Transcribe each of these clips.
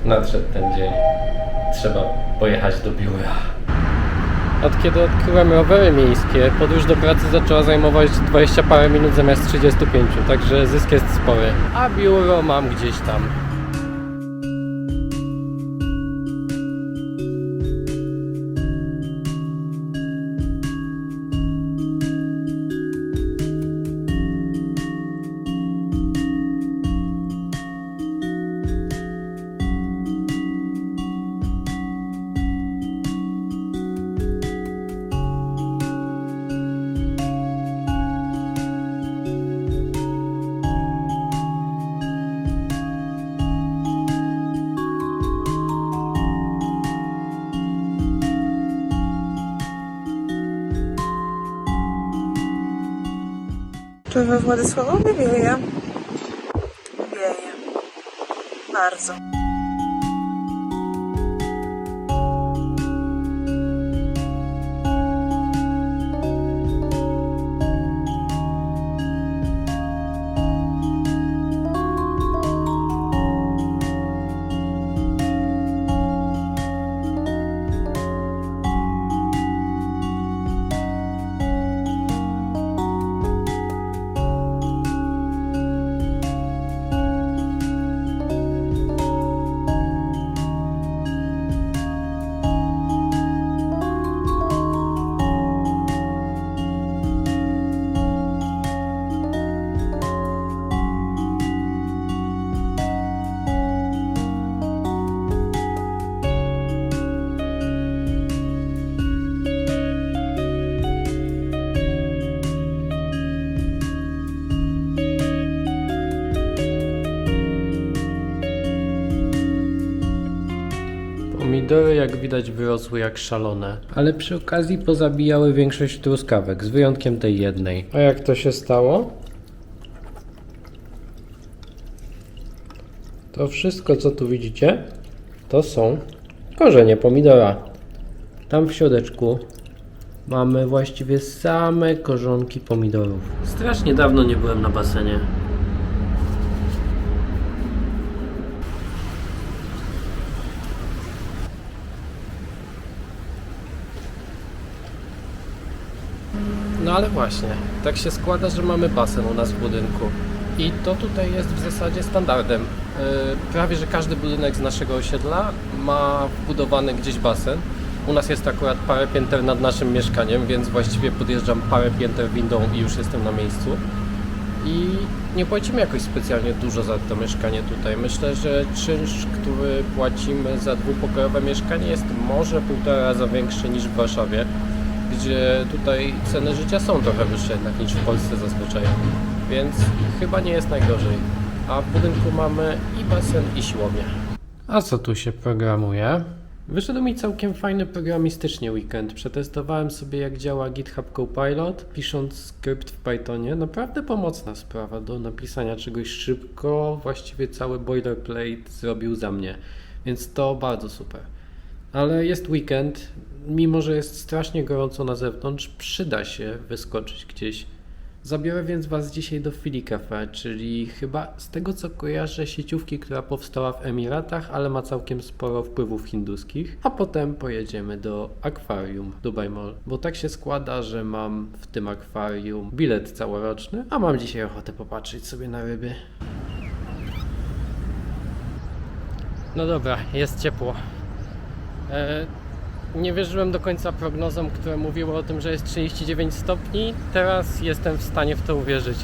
Nadszedł ten dzień. Trzeba pojechać do biura. Od kiedy odkryłem rowery miejskie, podróż do pracy zaczęła zajmować 20 parę minut zamiast 35, także zysk jest spory. A biuro mam gdzieś tam. Czy we Władysławowie wieje? Wieje. Bardzo. Pomidory, jak widać, wyrosły jak szalone, ale przy okazji pozabijały większość truskawek, z wyjątkiem tej jednej. A jak to się stało? To wszystko, co tu widzicie, to są korzenie pomidora. Tam w środeczku mamy właściwie same korzonki pomidorów. Strasznie dawno nie byłem na basenie. No ale właśnie, tak się składa, że mamy basen u nas w budynku. I to tutaj jest w zasadzie standardem. Prawie, że każdy budynek z naszego osiedla ma wbudowany gdzieś basen. U nas jest akurat parę pięter nad naszym mieszkaniem, więc właściwie podjeżdżam parę pięter windą i już jestem na miejscu. I nie płacimy jakoś specjalnie dużo za to mieszkanie tutaj. Myślę, że czynsz, który płacimy za dwupokojowe mieszkanie, jest może 1,5 raza większy niż w Warszawie, gdzie tutaj ceny życia są trochę wyższe jednak niż w Polsce zazwyczaj, więc chyba nie jest najgorzej. A w budynku mamy i basen, i siłownię. A co tu się programuje? Wyszedł mi całkiem fajny programistycznie weekend. Przetestowałem sobie, jak działa GitHub Copilot, pisząc skrypt w Pythonie. Naprawdę pomocna sprawa do napisania czegoś szybko. Właściwie cały boilerplate zrobił za mnie, więc to bardzo super. Ale jest weekend, mimo że jest strasznie gorąco na zewnątrz, przyda się wyskoczyć gdzieś. Zabiorę więc Was dzisiaj do Philly Cafe, czyli chyba z tego co kojarzę sieciówki, która powstała w Emiratach, ale ma całkiem sporo wpływów hinduskich. A potem pojedziemy do akwarium Dubai Mall, bo tak się składa, że mam w tym akwarium bilet całoroczny, a mam dzisiaj ochotę popatrzeć sobie na ryby. No dobra, jest ciepło. Nie wierzyłem do końca prognozom, które mówiły o tym, że jest 39 stopni. Teraz jestem w stanie w to uwierzyć.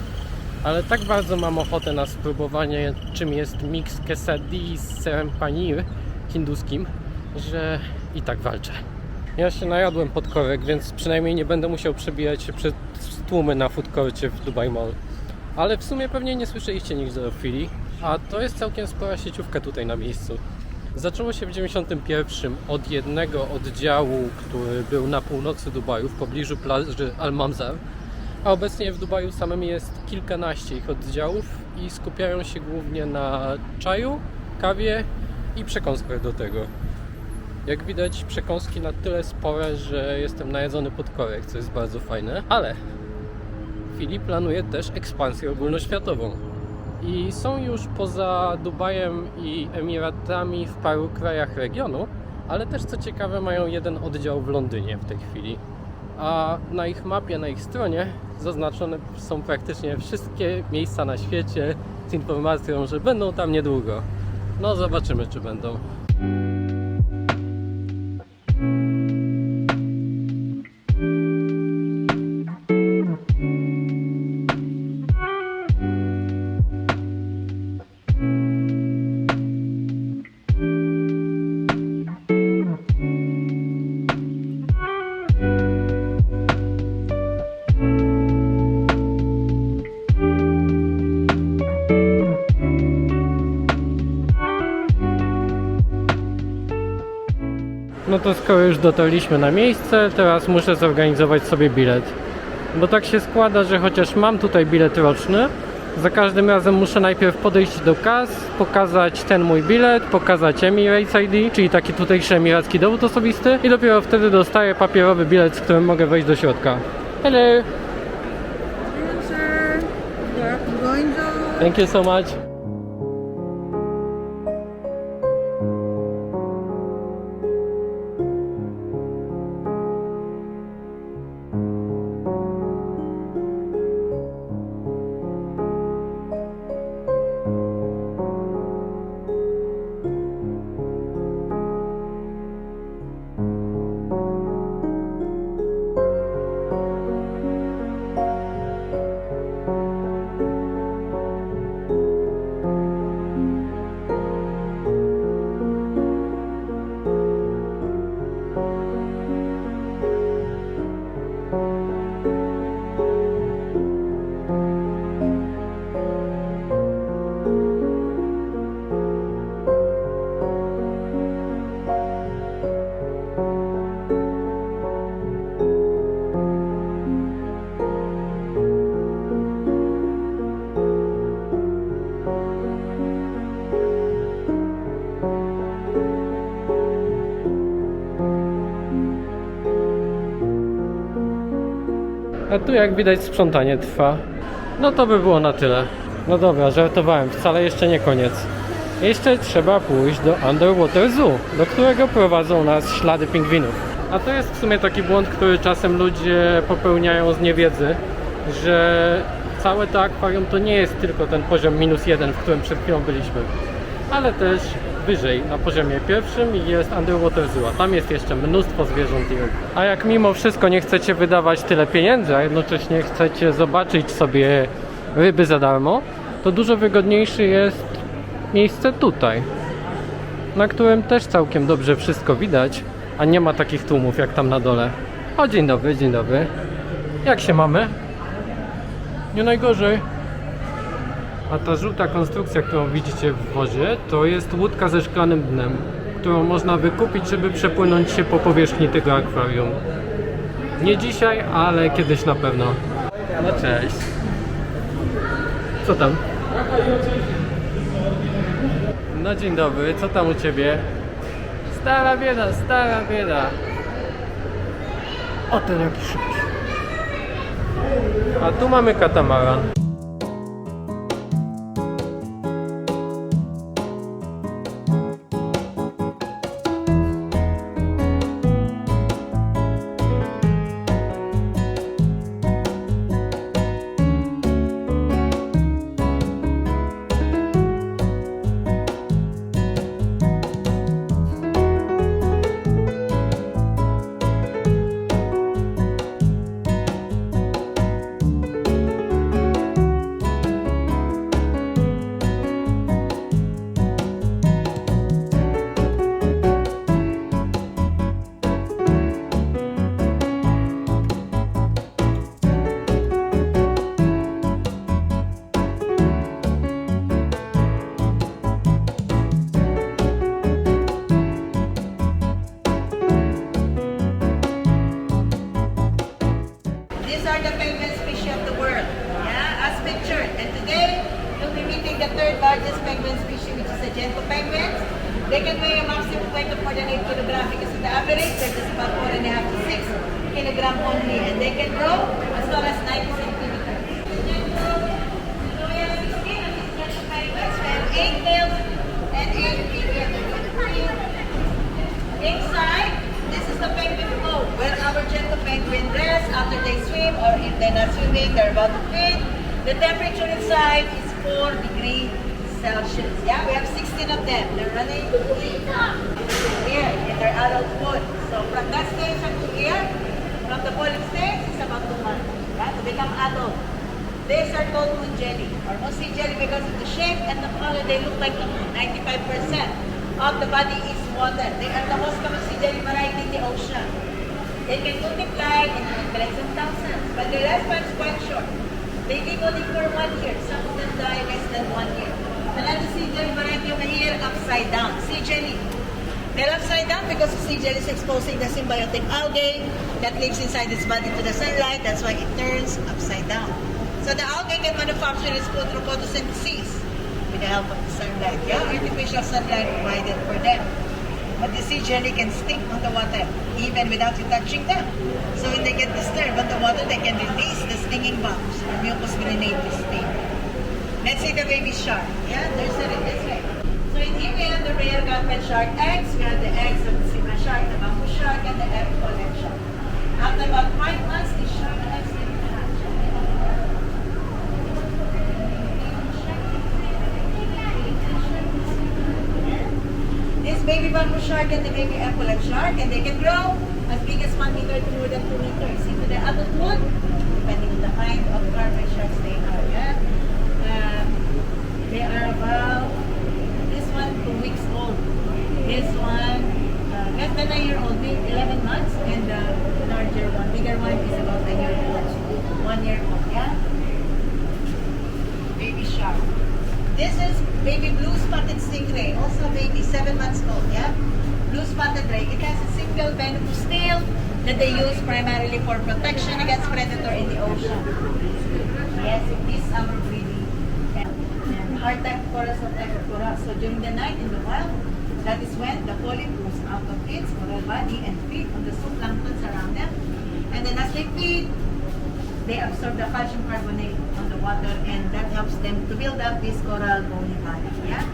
Ale tak bardzo mam ochotę na spróbowanie, czym jest mix quesadilli z serem paneer hinduskim, że i tak walczę. Ja się najadłem pod korek, więc przynajmniej nie będę musiał przebijać się przez tłumy na food courcie w Dubai Mall. Ale w sumie pewnie nie słyszeliście nigdy o Philly, a to jest całkiem spora sieciówka tutaj na miejscu. Zaczęło się w 1991 od jednego oddziału, który był na północy Dubaju, w pobliżu plaży Al-Mamzar, a obecnie w Dubaju samym jest kilkanaście ich oddziałów i skupiają się głównie na czaju, kawie i przekąskach do tego. Jak widać, przekąski na tyle spore, że jestem najedzony pod korek, co jest bardzo fajne, ale Philly planuje też ekspansję ogólnoświatową. i są już poza Dubajem i Emiratami w paru krajach regionu, ale też co ciekawe mają jeden oddział w Londynie w tej chwili. A na ich mapie, na ich stronie zaznaczone są praktycznie wszystkie miejsca na świecie z informacją, że będą tam niedługo. No zobaczymy, czy będą. No to skoro już dotarliśmy na miejsce, teraz muszę zorganizować sobie bilet. Bo tak się składa, że chociaż mam tutaj bilet roczny, za każdym razem muszę najpierw podejść do kas, pokazać ten mój bilet, pokazać Emirates ID, czyli taki tutejszy emiracki dowód osobisty i dopiero wtedy dostaję papierowy bilet, z którym mogę wejść do środka. Hello! Hello, sir. We're going to... Thank you so much. A tu jak widać sprzątanie trwa. No to by było na tyle. No dobra, żartowałem, wcale jeszcze nie koniec. Jeszcze trzeba pójść do Underwater Zoo, do którego prowadzą nas ślady pingwinów. A to jest w sumie taki błąd, który czasem ludzie popełniają z niewiedzy, że całe to akwarium to nie jest tylko ten poziom -1, w którym przed chwilą byliśmy, ale też wyżej, na poziomie pierwszym jest Underwater Zoo, a tam jest jeszcze mnóstwo zwierząt i ryb. A jak mimo wszystko nie chcecie wydawać tyle pieniędzy, a jednocześnie chcecie zobaczyć sobie ryby za darmo, to dużo wygodniejsze jest miejsce tutaj, na którym też całkiem dobrze wszystko widać, a nie ma takich tłumów jak tam na dole. O, dzień dobry, dzień dobry. Jak się mamy? Nie najgorzej. A ta żółta konstrukcja, którą widzicie w wozie, to jest łódka ze szklanym dnem, którą można wykupić, żeby przepłynąć się po powierzchni tego akwarium. Nie dzisiaj, ale kiedyś na pewno. No cześć. Co tam? No dzień dobry, co tam u Ciebie? Stara bieda, stara bieda. O, ten jaki szybki. A tu mamy katamaran. These are the penguin species of the world, yeah, as pictured. And today, we'll be meeting the third largest penguin species, which is the Gento penguins. They can weigh a maximum weight of more than 8 kilograms because the average they're just about 4.5 to 6 kilogram only, and they can grow as tall as 90 centimeters. 8 males and 8 females. Inside, this is the penguin flow where our gentle penguin rest after they swim, or if they're not swimming, they're about to feed. The temperature inside is 4 degrees Celsius. Yeah, we have 16 of them. They're running here in their adulthood. So from that stage to here, from the pollen stage, it's about 2 months. Yeah, to become adult. These are called moon jelly, or moon sea jelly because of the shape and the color. They look like the moon. 95% of the body is water. They are the most common sea jelly variety in the ocean. They can multiply in hundreds and thousands, but their lifespan is quite short. They live only for 1 year. Some of them die less than 1 year. Another sea jelly variety over here, upside down. Sea jelly. They're upside down because the sea jelly is exposing the symbiotic algae that lives inside its body to the sunlight. That's why it turns upside down. So the algae can manufacture its food through photosynthesis with the help of the sunlight. Yeah, artificial sunlight provided for them. But the sea jelly can sting on the water even without you touching them. So when they get disturbed on the water, they can release the stinging bombs or mucus grenade sting. Let's see the baby shark. Yeah, there's a this way. So in here we have the rare godfed shark eggs. We have the eggs of the zebra shark, the bamboo shark, and the epaulet shark. After about 5 months, the shark eggs will hatch. This baby bamboo shark and the baby epaulet shark, and they can grow as big as 1 meter to more than 2 meters. Into the adulthood, depending on the kind of carpet sharks they are. Yeah? They are about, this one 2 weeks old, this one less than a year old, maybe 11 months, and the larger one, bigger one is about a year old, 1 year old, yeah? Baby shark. This is baby blue spotted stingray, also baby 7 months old, yeah? Blue spotted ray. It has a single venomous tail that they use primarily for protection against predator in the ocean. Yes, it is our breeding. Hard type chorus of echopora. So during the night in the wild, that is when the polyp moves out of its coral body and feed on the zooplankton around them. And then as they feed, they absorb the calcium carbonate on the water, and that helps them to build up this coral bony body. Yeah?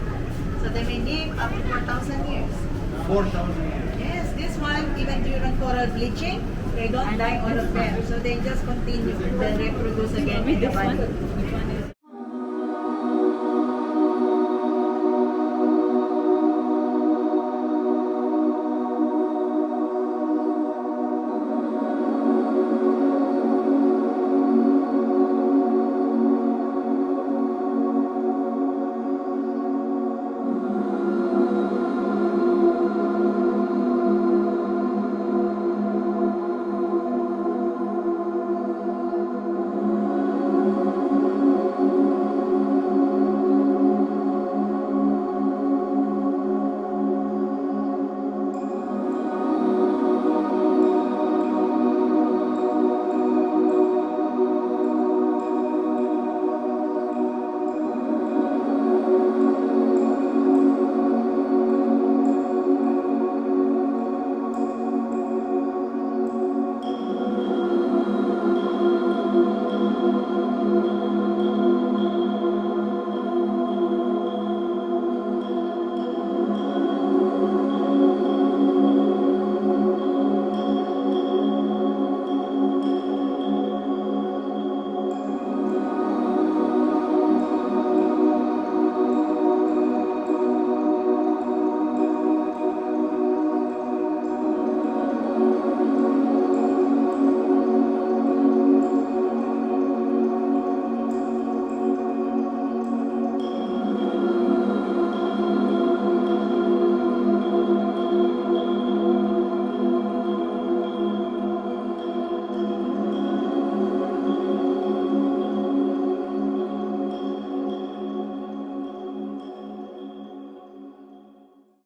So they may live up to 4,000 years. 4,000 years. Yes, this one, even during coral bleaching, they don't die all of them. So they just continue to reproduce again with the body.